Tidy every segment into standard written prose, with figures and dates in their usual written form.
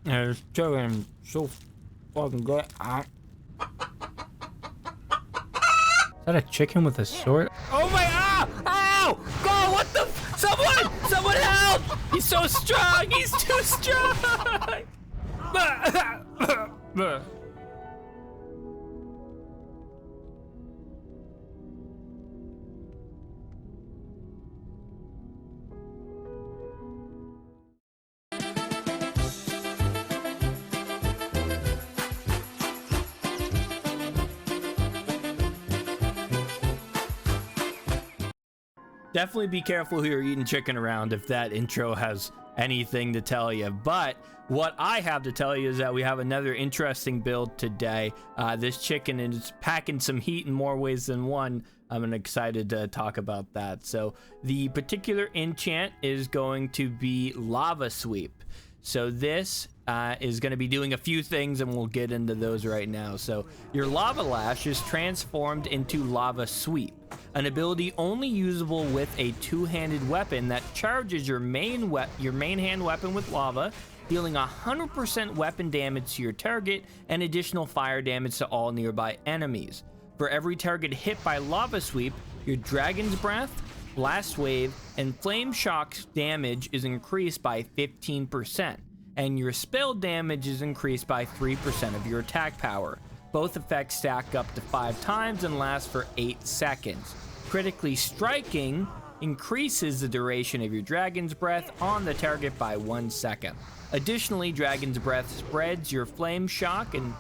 It's chicken so fucking good. Is that a chicken with a sword? Oh my, ow! God, what the someone help! He's so strong, he's too strong! Definitely be careful who you're eating chicken around if that intro has anything to tell you. But what I have to tell you is that we have another interesting build today. This chicken is packing some heat in more ways than one. I'm excited to talk about that. So the particular enchant is going to be Lava Sweep. So this is going to be doing a few things, and we'll get into those right now. So your Lava Lash is transformed into Lava Sweep, an ability only usable with a two-handed weapon that charges your main hand weapon with lava, dealing 100% weapon damage to your target and additional fire damage to all nearby enemies. For every target hit by Lava Sweep, your Dragon's Breath, Blast Wave, and Flame Shock damage is increased by 15%, and your spell damage is increased by 3% of your attack power. Both effects stack up to 5 times and last for 8 seconds. Critically striking increases the duration of your Dragon's Breath on the target by 1 second. Additionally, Dragon's Breath spreads your Flame Shock and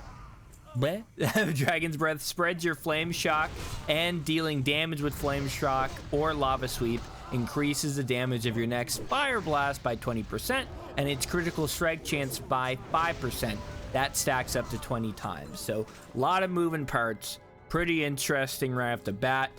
Dragon's Breath spreads your Flame Shock, and dealing damage with Flame Shock or Lava Sweep increases the damage of your next Fire Blast by 20% and its critical strike chance by 5%. That stacks up to 20 times. So a lot of moving parts. Pretty interesting right off the bat.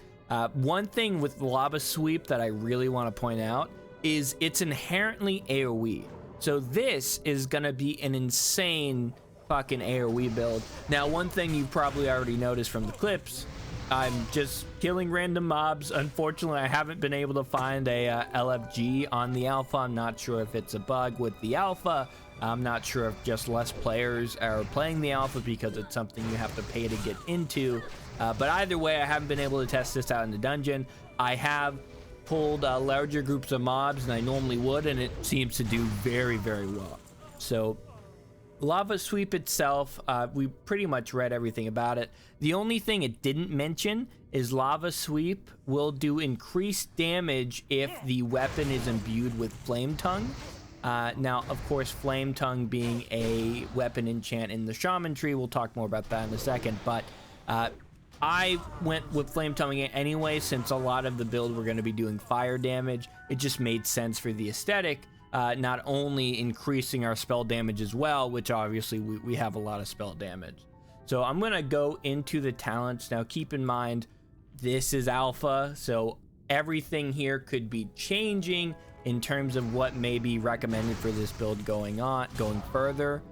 One thing with Lava Sweep that I really want to point out is it's inherently AoE. So this is going to be an insane fucking AoE build. Now, one thing you've probably already noticed from the clips, I'm just killing random mobs. Unfortunately, I haven't been able to find a LFG on the alpha. I'm not sure if it's a bug with the alpha. I'm not sure if just less players are playing the alpha because it's something you have to pay to get into. But either way, I haven't been able to test this out in the dungeon. I have pulled larger groups of mobs than I normally would, and it seems to do very, very well. So Lava Sweep itself, we pretty much read everything about it. The only thing it didn't mention is Lava Sweep will do increased damage if the weapon is imbued with Flame Tongue. Now, of course, Flame Tongue being a weapon enchant in the Shaman Tree, we'll talk more about that in a second, but I went with Flame Tongue anyway, since a lot of the build we're going to be doing fire damage. It just made sense for the aesthetic. Not only increasing our spell damage as well, which obviously we have a lot of spell damage. So I'm going to go into the talents. Now keep in mind, this is alpha, so everything here could be changing in terms of what may be recommended for this build going further.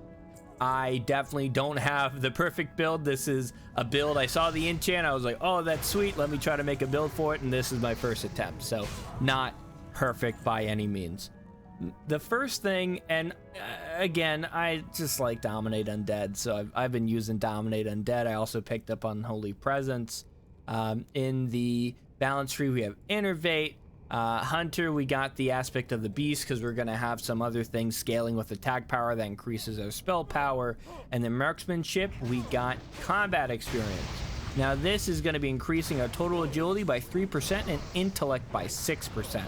I definitely don't have the perfect build. This is a build. I saw the enchant, I was like, oh, that's sweet, let me try to make a build for it, and this is my first attempt. So not perfect by any means. The first thing, and again, I just like Dominate Undead, so I've been using Dominate Undead. I also picked up Unholy Presence. In the Balance Tree, we have Innervate. Hunter, we got the aspect of the Beast because we're going to have some other things scaling with attack power that increases our spell power. And then Marksmanship, we got Combat Experience. Now this is going to be increasing our total agility by 3% and intellect by 6%.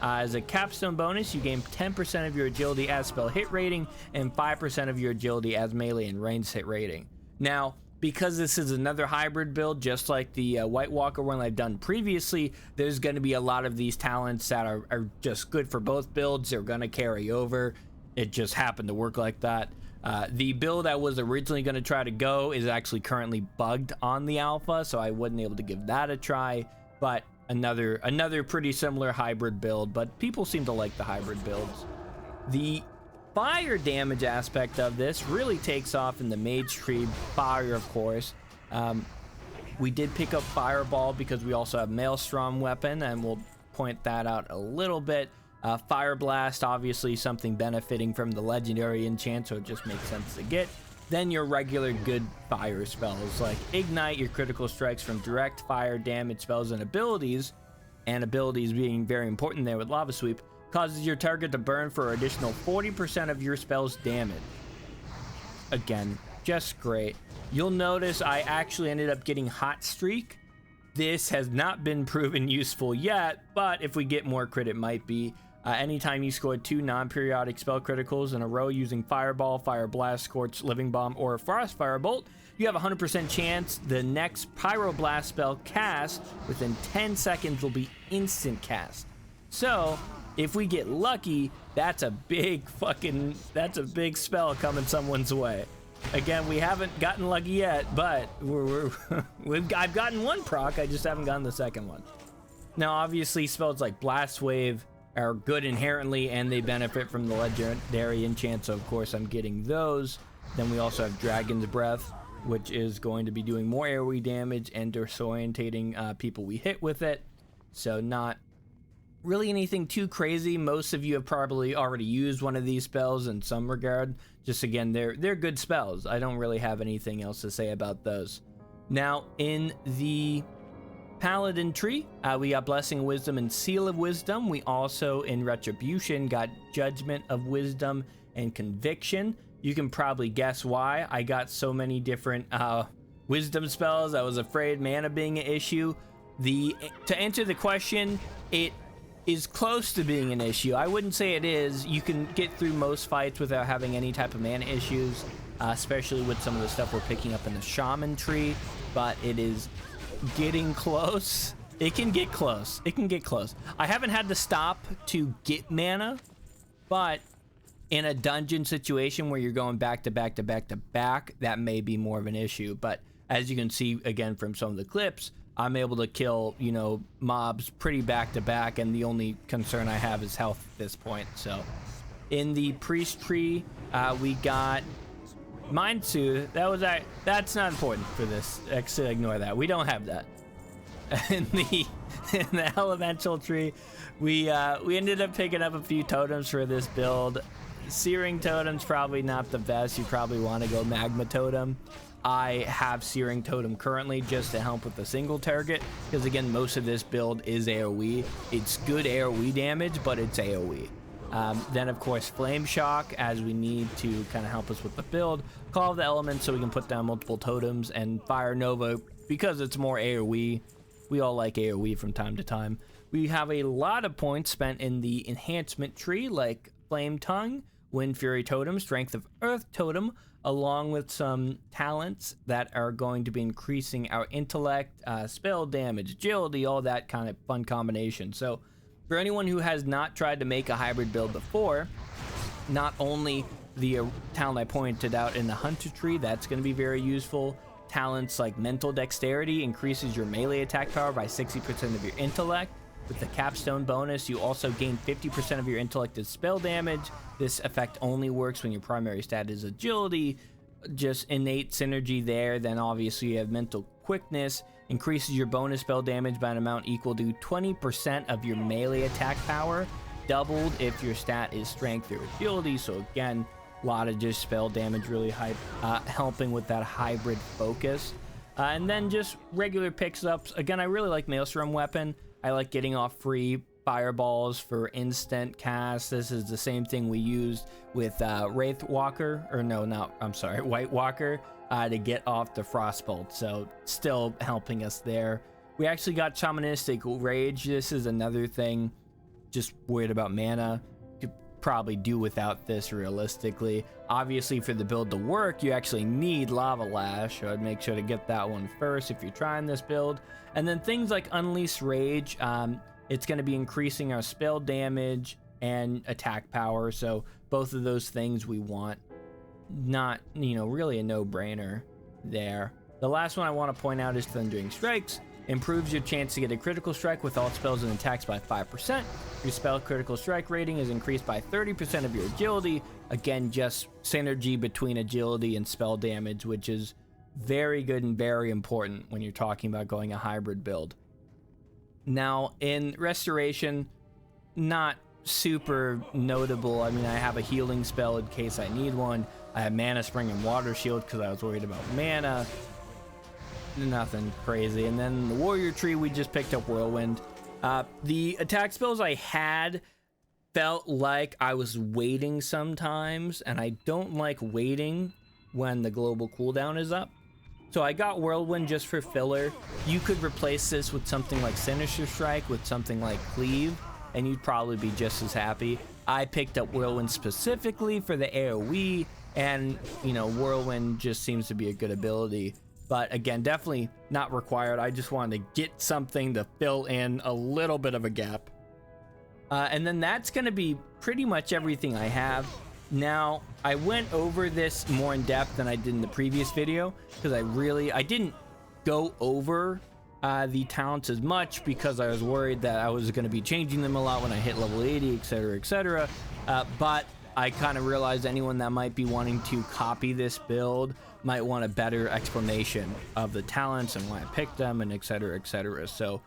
As a capstone bonus, you gain 10% of your agility as spell hit rating and 5% of your agility as melee and ranged hit rating. Now, because this is another hybrid build, just like the White Walker one I've done previously, there's going to be a lot of these talents that are just good for both builds. They're going to carry over. It just happened to work like that. The build I was originally going to try to go is actually currently bugged on the alpha, so I wasn't able to give that a try. But another pretty similar hybrid build, but people seem to like the hybrid builds. The fire damage aspect of this really takes off in the Mage Tree. Fire, of course. We did pick up Fireball because we also have Maelstrom weapon, and we'll point that out a little bit. Fire Blast, obviously something benefiting from the legendary enchant, so it just makes sense to get. Then your regular good fire spells like Ignite, your critical strikes from direct fire damage spells and abilities being very important there with Lava Sweep, causes your target to burn for an additional 40% of your spell's damage. Again, just great. You'll notice I actually ended up getting Hot Streak. This has not been proven useful yet, but if we get more crit, it might be. Anytime you score 2 non-periodic spell criticals in a row using Fireball, Fire Blast, Scorch, Living Bomb, or Frost Firebolt, you have a 100% chance the next Pyroblast spell cast within 10 seconds will be instant cast. So, if we get lucky, that's a big spell coming someone's way. Again, we haven't gotten lucky yet, but I've gotten one proc, I just haven't gotten the second one. Now, obviously, spells like Blast Wave are good inherently, and they benefit from the legendary enchant, so of course I'm getting those. Then we also have Dragon's Breath, which is going to be doing more AoE damage and disorientating people we hit with it. So not really anything too crazy. Most of you have probably already used one of these spells in some regard. Just again, they're good spells. I don't really have anything else to say about those. Now, in the Paladin Tree, we got Blessing of Wisdom and Seal of Wisdom. We also, in Retribution, got Judgment of Wisdom and Conviction. You can probably guess why I got so many different wisdom spells. I was afraid mana being an issue. To answer the question, it is close to being an issue. I wouldn't say it is. You can get through most fights without having any type of mana issues, especially with some of the stuff we're picking up in the Shaman Tree, but it is getting close. It can get close. I haven't had to stop to get mana, but in a dungeon situation where you're going back to back to back to back, that may be more of an issue. But as you can see again from some of the clips, I'm able to kill, mobs pretty back to back, and the only concern I have is health at this point. So in the Priest Tree, we got Mind Soothe. That's not important for this. Actually, ignore that. We don't have that. In the Elemental Tree, we ended up picking up a few totems for this build. Searing Totem's probably not the best. You probably want to go Magma Totem. I have Searing Totem currently just to help with the single target, because again, most of this build is AoE. It's good AoE damage, but it's AoE. Then of course Flame Shock, as we need to kind of help us with the build. Call of the Elements, so we can put down multiple totems, and Fire Nova because it's more AoE. We all like AoE from time to time. We have a lot of points spent in the Enhancement Tree, like Flame Tongue, Wind Fury Totem, Strength of Earth Totem, along with some talents that are going to be increasing our intellect, spell damage, agility, all that kind of fun combination. So for anyone who has not tried to make a hybrid build before, not only the talent I pointed out in the Hunter Tree, that's going to be very useful. Talents like Mental Dexterity increases your melee attack power by 60% of your intellect. With the Capstone bonus, you also gain 50% of your intellect as spell damage. This effect only works when your primary stat is agility. Just innate synergy there. Then obviously you have Mental Quickness, increases your bonus spell damage by an amount equal to 20% of your melee attack power, doubled if your stat is strength or agility. So again, a lot of just spell damage, really helping with that hybrid focus. And then just regular picks-ups. Again, I really like Maelstrom Weapon. I like getting off free fireballs for instant cast. This is the same thing we used with White Walker, to get off the Frostbolt. So still helping us there. We actually got Shamanistic Rage. This is another thing. Just worried about mana. Could probably do without this realistically. Obviously, for the build to work, you actually need Lava Lash. So I'd make sure to get that one first if you're trying this build. And then things like Unleash Rage, it's going to be increasing our spell damage and attack power. So both of those things we want. Not, really a no-brainer there. The last one I want to point out is Thundering Strikes. Improves your chance to get a critical strike with all spells and attacks by 5%. Your spell critical strike rating is increased by 30% of your agility. Again, just synergy between agility and spell damage, which is very good and very important when you're talking about going a hybrid build. Now, in Restoration, not super notable. I mean, I have a healing spell in case I need one. I have mana spring and water shield because I was worried about mana. Nothing crazy. And then the warrior tree, we just picked up whirlwind. The attack spells I had felt like I was waiting sometimes, and I don't like waiting when the global cooldown is up. So I got whirlwind just for filler. You could replace this with something like Sinister Strike, with something like Cleave, and you'd probably be just as happy. I picked up whirlwind specifically for the AoE, and you know, whirlwind just seems to be a good ability, but again, definitely not required. I just wanted to get something to fill in a little bit of a gap. And then that's going to be pretty much everything I have. Now, I went over this more in depth than I did in the previous video, because I didn't go over the talents as much because I was worried that I was going to be changing them a lot when I hit level 80, etc, etc. But I kind of realized anyone that might be wanting to copy this build might want a better explanation of the talents and why I picked them, and etc, etc. So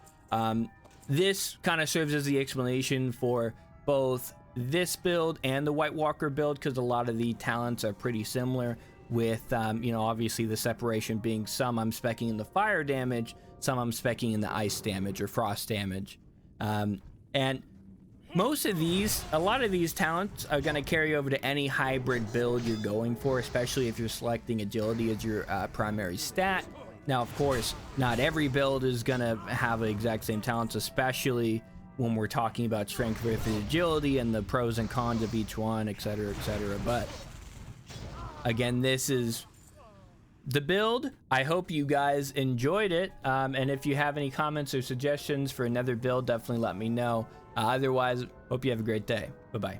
this kind of serves as the explanation for both this build and the White Walker build, because a lot of the talents are pretty similar, with you know, obviously the separation being some I'm speccing in the fire damage, some I'm speccing in the ice damage or frost damage. And most of these, a lot of these talents are going to carry over to any hybrid build you're going for, especially if you're selecting agility as your primary stat. Now, of course, not every build is going to have the exact same talents, especially when we're talking about strength versus agility and the pros and cons of each one, etc, etc. But again, this is the build. I hope you guys enjoyed it, and if you have any comments or suggestions for another build, definitely let me know. Otherwise, hope you have a great day. Bye bye.